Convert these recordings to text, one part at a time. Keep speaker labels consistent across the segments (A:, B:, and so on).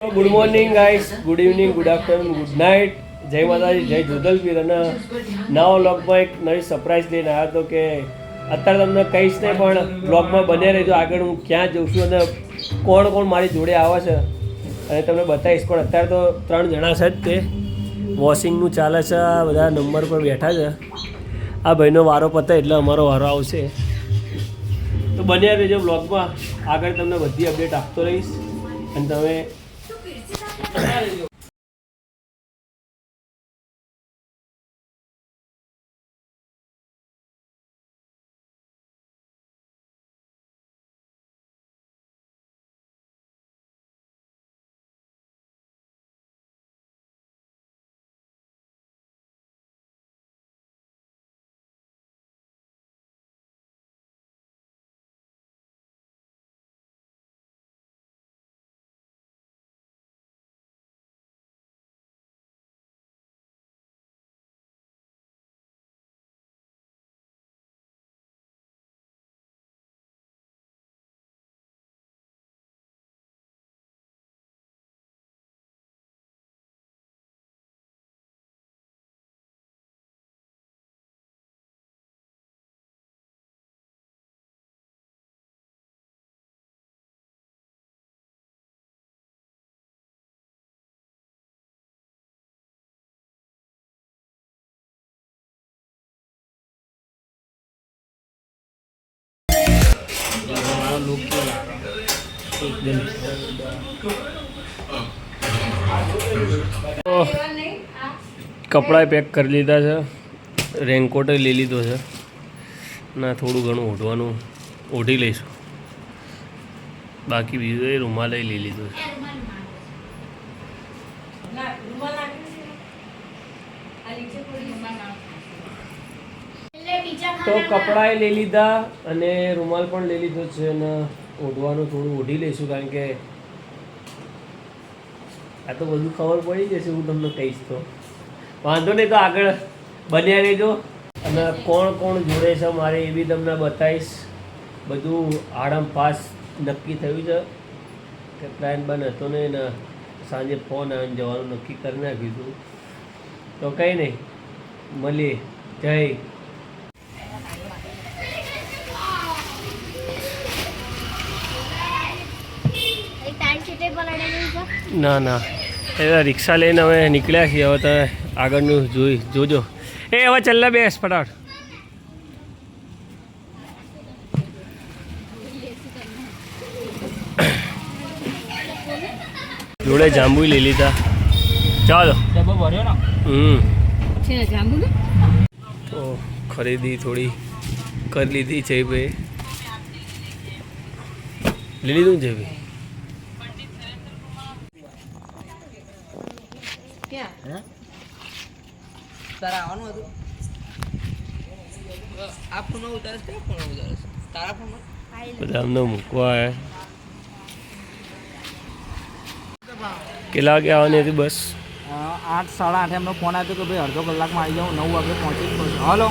A: Good morning guys, good evening, good afternoon, good night. જય માતાજી, જય જોધલપીર. અને નવા વ્લોગમાં એક નવી સરપ્રાઈઝ લઈને આવ્યો હતો કે અત્યારે તમને કહીશ નહીં, પણ વ્લોગમાં બને રહેજો. આગળ હું ક્યાં જઉં છું અને કોણ કોણ મારી જોડે આવે છે અને તમને બતાવીશ. પણ અત્યારે તો 3 જણા છે જ. તે વોશિંગનું ચાલે છે, બધા નંબર પર બેઠા છે. આ ભાઈનો વારો પતે એટલે અમારો વારો આવશે. તો બન્યા રહેજો વ્લોગમાં. આગળ તમને બધી અપડેટ આપતો રહીશ અને તમે કપડાં પેક કરી લીધા છે, રેનકોટ લઈ લીધો છે ના થોડું ઘણું ઓઢવાનું ઓઢી લઈશું. બાકી બીજું એ રૂમાલ લઈ લીધો છે. તો કપડાએ લઈ લીધા અને રૂમાલ પણ લઈ લીધો છે અને ઓઢવાનું થોડું ઓઢી લઈશું, કારણ કે આ તો બધું ખબર પડી જશે. હું તમને કહીશ તો વાંધો નહીં. તો આગળ બન્યા રહેજો અને કોણ કોણ જોડે છે મારે એ બી તમને બતાવીશ. બધું આડમ પાસ નક્કી થયું છે કે પ્લાન બન હતો નહીં ને સાંજે ફોન આવીને જવાનું નક્કી કરી નાખ્યું હતું. તો કંઈ નહીં, મળીએ. જય ના ના, એ રિક્ષા લઈને હવે નીકળ્યા છીએ. હવે તમે આગળનું જોજો. એ હવે ચલ્લા બેસ ફટાફટ. જોડે જાંબુ લઈ લીધા. ચાલો. તો ખરીદી થોડી કરી લીધી છે ભાઈ. લઈ લીધું છે ભાઈ.
B: તારા આવવાનું હતું. આ ફોન ઉતારે છે, ફોન ઉતારે છે તારા ફોન
A: બધા અમને મૂકવા આવ્યા. કેટલા વાગે આવવાની હતી બસ?
B: 8, 8:30 એમનો ફોન આવ્યો કે ભાઈ અડધો કલાકમાં આવી જાઉં, 9 વાગે પહોંચી જ. હલો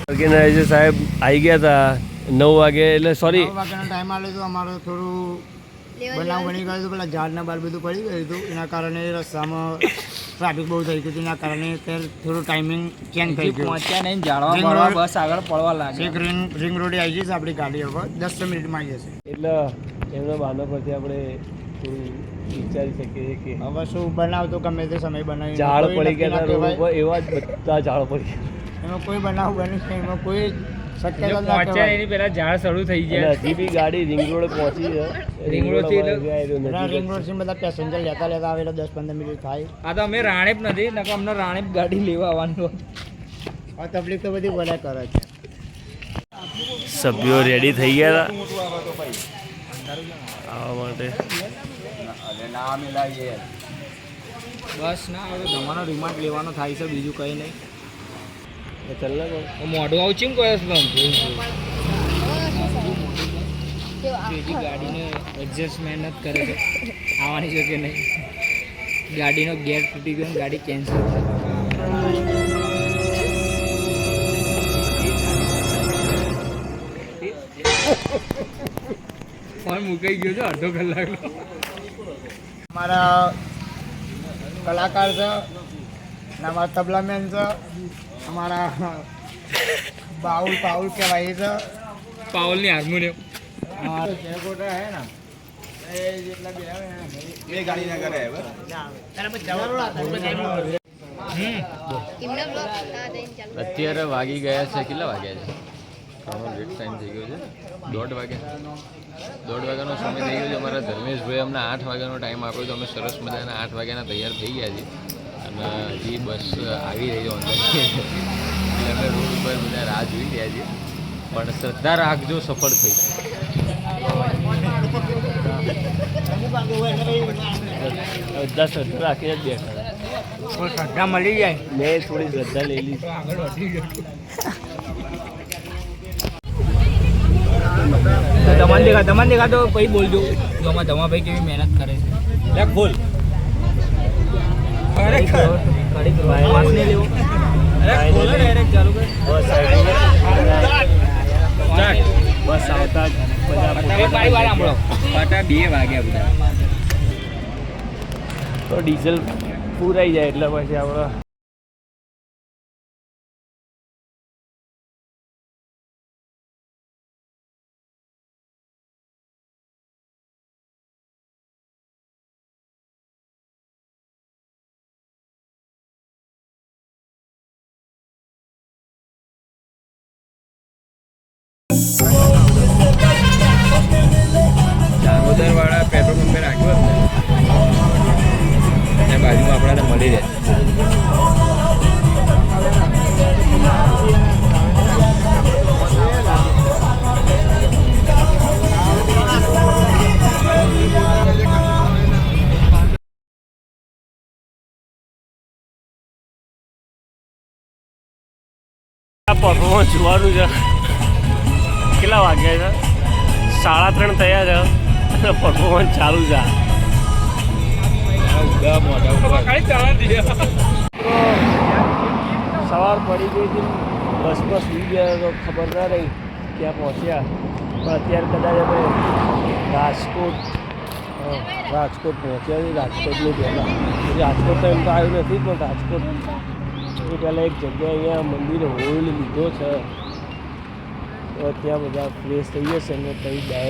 A: ઓર્ગેનાઇઝર સાહેબ આવી ગયા હતા 9 વાગે. એટલે સોરી
B: 9 વાગ્યાનો ટાઈમ આવ્યો હતો. અમારો થોડું બનાવ બની ગયું હતું. પેલા ઝાડના બાર બધું પડી ગયું હતું. એના કારણે રસ્તામાં ટ્રાફિક બહુ થઈ ગયું. એના કારણે થોડું ટાઈમિંગ ચેન્જ થઈ ગયું. પહોંચ્યા નહીં, જાળવા બસ આગળ પડવા લાગે. એક રિંગ રોડે આવી જઈશ આપણી ગાડી. હવે 10 મિનિટમાં આવી જશે.
A: એટલે એમના બાના પરથી આપણે થોડું વિચારી શકીએ કે
B: હવે શું બનાવતો ગમે તે સમય બનાવી.
A: ઝાડ પડી ગયા હતા એવા જ બધા ઝાડ પડી ગયા.
B: એમાં કોઈ બનાવ બની છે, એમાં કોઈ
C: પહોંચ્યા એની પહેલા ઝાડ શરૂ થઈ ગયા.
A: હજી બી ગાડી રિંગ રોડ પહોંચી છે.
C: રિંગ રોડ થી
B: રિંગ રોડ થી બધા પેસેન્જર લેતા આવેલા 10-15 મિનિટ થાય.
C: આ તો અમે રાણીપ નથી, નકર અમને રાણીપ ગાડી લેવા આવવાનું.
B: આ તકલીફ તો બધી બધા કરે છે.
A: સભ્યો રેડી થઈ ગયા હતા આવવા માટે.
C: બસ ના હવે તમારો રિમાન્ડ લેવાનો થાય છે, બીજું કંઈ નહીં.
A: ચાલ
C: મોઢું આવું ચીમ કરે છે બીજી ગાડીને એડજસ્ટમેન્ટ જ કરે છે. આવવાની છે કે નહીં. ગાડીનો ગેર તૂટી ગયો, ગાડી કેન્સલ. ફોન મુકાઈ ગયો છે અડધો કલાકનો.
B: અમારા કલાકાર છે અને અમારા તબલામેન છે, અમારા પાઉલ કહેવાય એ છે,
C: પાવલની હાર્મોનિયમ
B: ગોટા હે ને એ જેટલા બે ગાડી ના કરે
D: અત્યારે વાગી ગયા છે, કેટલા વાગ્યા છે? લેટ ટાઈમ થઈ ગયો છે, 1:30 વાગ્યા. 1:30 વાગ્યાનો સમય થઈ ગયો છે. અમારા ધર્મેશભાઈ અમને 8 વાગ્યાનો ટાઈમ આપ્યો તો અમે સરસ મજાના 8 વાગ્યાના તૈયાર થઈ ગયા છીએ અને હજી બસ આવી રહી છે અંદર એટલે અમે રોડ ઉપર બધા રાહ જોઈ રહ્યા છીએ, પણ શ્રદ્ધા રાખજો, સફળ થઈ.
A: બધા શ્રદ્ધા રાખીને જ બેઠા.
B: શ્રદ્ધા મળી જાય.
A: મેં થોડી શ્રદ્ધા લઈ લીધી.
C: તમારે દેખાતો પછી બોલજો ધમાભાઈ કેવી મહેનત કરે છે.
A: બોલ. બસ આવતા જ બધા
C: 2 વાગ્યા બધા
A: તો ડીઝલ પૂરાઈ જાય એટલે પછી આપણે
D: દામોદર વાળા પેટ્રોલ પંપે રાખ્યું હોત ને બાજુમાં આપણાને મળી રહે.
A: પરફોર્મન્સ જોવાનું છે. કેટલા વાગ્યા છે? 3:30 થયા છે અને પરફોર્મન્સ ચાલુ છે. સવાર પડી ગઈ હતી, બસમાં સુઈ ગયા તો ખબર ના રહી ક્યાં પહોંચ્યા, પણ અત્યારે કદાચ અમે રાજકોટ પહોંચ્યા છીએ. રાજકોટની પહેલાં રાજકોટ તો એમ તો આવ્યું નથી, પણ રાજકોટ એ પહેલાં એક જગ્યાએ અહીંયા મંદિરે હોલ્ડ લીધો છે તો ત્યાં બધા ફ્રેશ થઈ જશે ને પછી ડાયરેક્ટ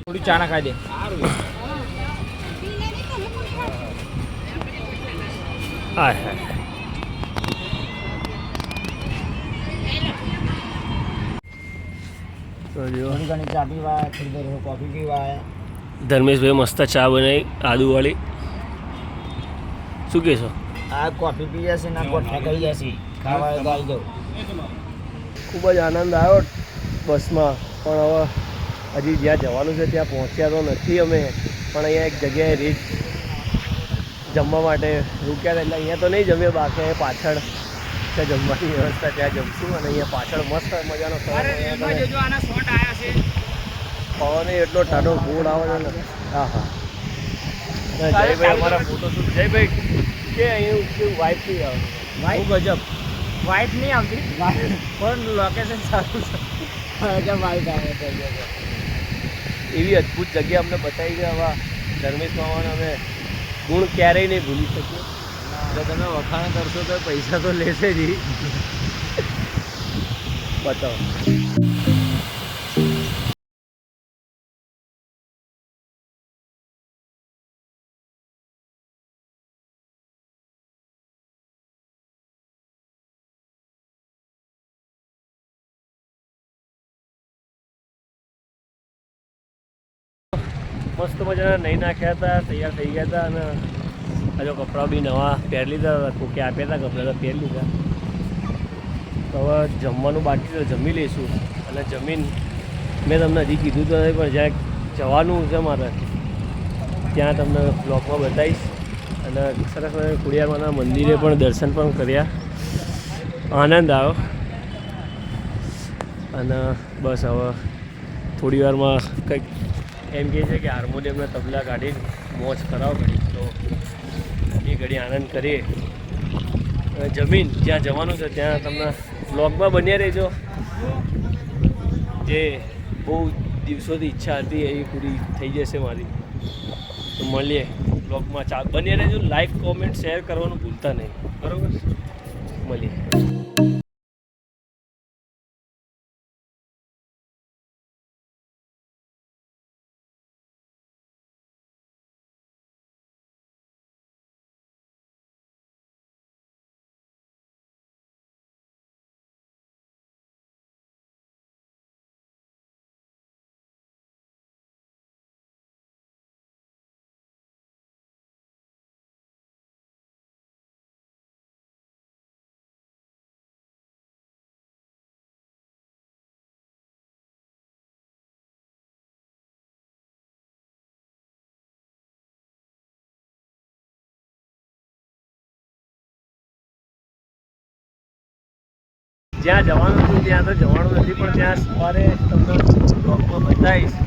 C: થોડી ચા ના ખાઈ દે.
A: હા હા તો જો
B: થોડી ઘણી ચા પીવા, થોડી ઘણી કોફી પીવા.
A: ધર્મેશભાઈ મસ્ત ચા બનાવી આદુવાળી. શું કહેશો?
B: આ કોફી પી જશે ને કોઠા કરી જશે, ખાવા ગાઈ દઉં.
A: ખૂબ જ આનંદ આવ્યો બસમાં, પણ હવે હજી જ્યાં જવાનું છે ત્યાં પહોંચ્યા તો નથી અમે, પણ અહીંયા એક જગ્યાએ રીચ જમવા માટે રૂક્યા હતા. એટલે અહીંયા તો નહીં જમીએ, બાકી પાછળ છે જમવાની વ્યવસ્થા, ત્યાં જમશું. અને અહીંયા પાછળ મસ્ત મજાનો પવન એટલો ઠાડો ફૂડ આવે છે ને. હા હા જયભાઈ અમારા ફોટોશૂટ. જયભાઈ કે અહીં કેવું વાઇફ નહીં આવે?
C: વાઇફ ગજબ. વાઇફ નહીં આવતી પણ લોકેશન સારું છે.
B: વાઇફ આવે
A: એવી અદ્ભુત જગ્યા અમને બતાવી છે. આવા ધર્મેશ મામાનો અમે ગુણ ક્યારેય નહીં ભૂલી શકીએ.
D: જો તમે વખાણ કરશો તો પૈસા તો લેશે જ.
A: બતાવો. મસ્ત મજાના નહીં નાખ્યા હતા, તૈયાર થઈ ગયા હતા અને હજુ કપડાં બી નવા પહેરી લીધા હતા. કોકે આપ્યા હતા કપડાં તો પહેરી લીધા. તો હવે જમવાનું બાકી તો જમી લઈશું. અને જમીન મેં તમને હજી કીધું તો નહીં, પણ જ્યાં જવાનું છે મારે ત્યાં તમને બ્લોગમાં બતાવીશ. અને સરસ મને ખોડિયારમાંના મંદિરે પણ દર્શન પણ કર્યા, આનંદ આવ્યો. અને બસ હવે થોડી વારમાં કંઈક એમ કહે છે કે હાર્મોનિયમના તબલા કાઢીને મોજ કરાવો ઘડી, તો એ ઘડી આનંદ કરીએ. જમીન જ્યાં જવાનું છે ત્યાં તમને બ્લોગમાં બન્યા રહેજો. જે બહુ દિવસોથી ઈચ્છા હતી એ પૂરી થઈ જશે મારી. તો મળીએ બ્લોગમાં. બન્યા રહેજો. લાઈક, કોમેન્ટ, શેર કરવાનું ભૂલતા નહીં, બરાબર? મળીએ. જ્યાં જવાનું હતું ત્યાં તો જવાનું નથી, પણ ત્યાં સવારે તમને બ્લોગમાં બતાવીશ.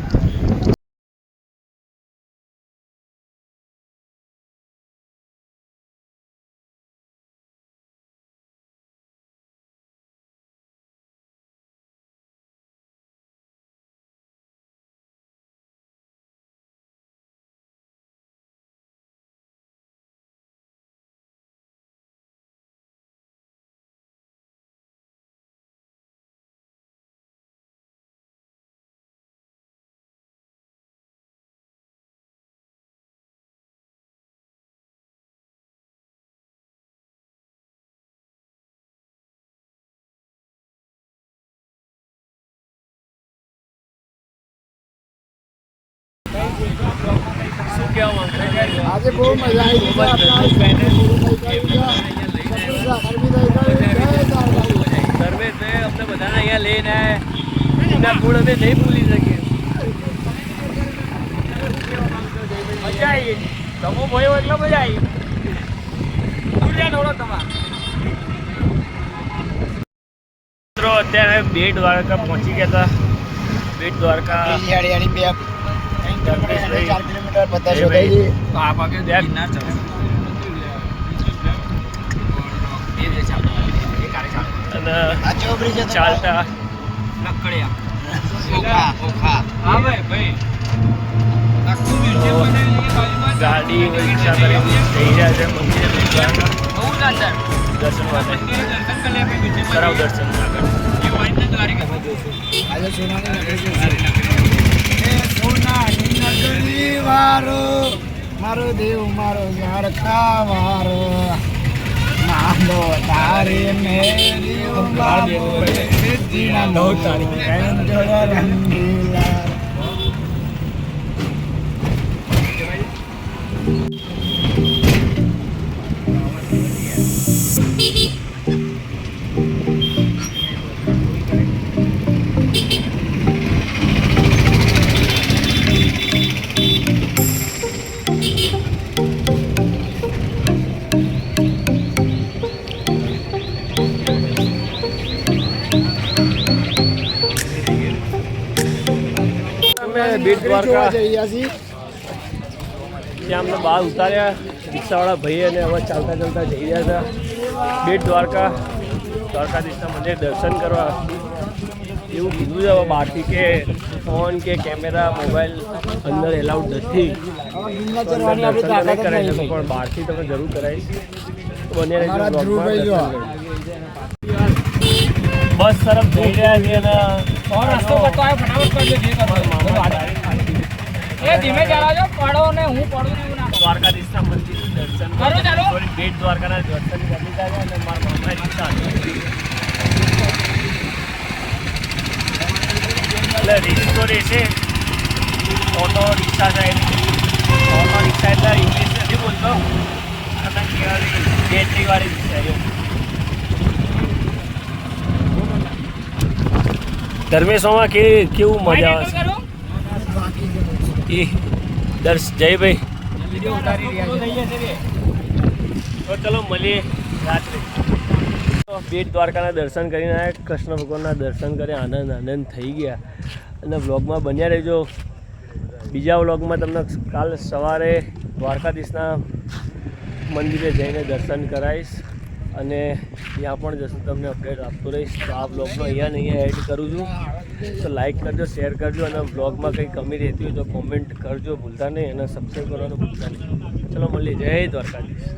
A: શું કહેવા માંગો?
B: આજે બહુ મજા આવી.
A: ધર્મેશભાઈ અમને બધાને અહીંયા લઈને આવ્યા. એના ગુણ અમે નહીં ભૂલી શકીએ. મજા આવી. તમે ભયો એટલે મજા આવી. મિત્રો અત્યારે બેટ દ્વારકા પહોંચી ગયા હતા. બેટ દ્વારકા ધર્મેશભાઈ
B: 4 કિલોમીટર બધા શોધાઈ ગઈ.
A: આ ભાગે દેખ અને ચાલતા ગાડી રિક્ષા કરીને જઈ રહ્યા છે મંદિરે દર્શન માટે. કરાવ દર્શન આગળ.
B: આજે સોનાની નગરી વારો મારો દેવ મારો ઝારખા વારો માંડો તારે મેરી બાબો જીના નો તારી રંગીલા.
A: બેટ દ્વારકા
B: જઈ છીએ.
A: ત્યાં અમને બહાર ઉતાર્યા રિક્ષાવાળા ભાઈ, અને હવે ચાલતા ચાલતા જઈ રહ્યા હતા બેટ દ્વારકા. દ્વારકાધીશના મંદિર દર્શન કરવા. એવું કીધું છે હવે બહારથી કે ફોન કે કેમેરા મોબાઈલ અંદર એલાઉડ નથી તો અંદર દર્શન તો નહીં કરાવી શકો પણ બહારથી તમે જરૂર કરાવીશ તો બને રહેજો બ્લોગમાં દર્શન કરજો. બસ તરફ જઈ રહ્યા છીએ અને
C: રસ્તો કરતો આવ્યો ફટાફટ કરજો જે કરવો એ ધીમે ચાલો પડો ને હું પડું ને એવું ના કરો.
A: દ્વારકાધીશના મંદિરનું દર્શન
C: કરો ચાલો.
A: થોડી બેટ દ્વારકાના દર્શન કરી લીધા છે અને મારા મામા ઈચ્છા હતી એટલે રીસ તો રહેશે ઓટો રિક્ષા સાહેબ ઓટો રિક્ષા એટલે ઇંગ્લિશ નથી બોલતો અને કહેવાય બેટરીવાળી રિક્ષા એવું. ધર્મેશોમાં કેવું મજા આવે છે એ દર્શ જયભાઈ
C: વિડીયો ઉતારી રહ્યા છે.
A: તો ચલો મળીએ રાત્રે. બેટ દ્વારકાના દર્શન કરીને આવ્યા, કૃષ્ણ ભગવાનના દર્શન કરી આનંદ થઈ ગયા અને વ્લોગમાં બન્યા રહેજો. બીજા વ્લોગમાં તમને કાલ સવારે દ્વારકાધીશના મંદિરે જઈને દર્શન કરાવીશ અને ત્યાં પણ જશું તમને અપડેટ આપતો રહીશ. તો આ વ્લોગનો અહીંયા એડ કરું છું તો લાઈક કરજો, શેર કરજો અને વ્લોગમાં કંઈ કમી રહેતી હોય તો કોમેન્ટ કરજો ભૂલતા નહીં અને સબસ્ક્રાઈબ કરવાનું ભૂલતા નહીં. ચલો મળીએ. જય દ્વારકાધીશ.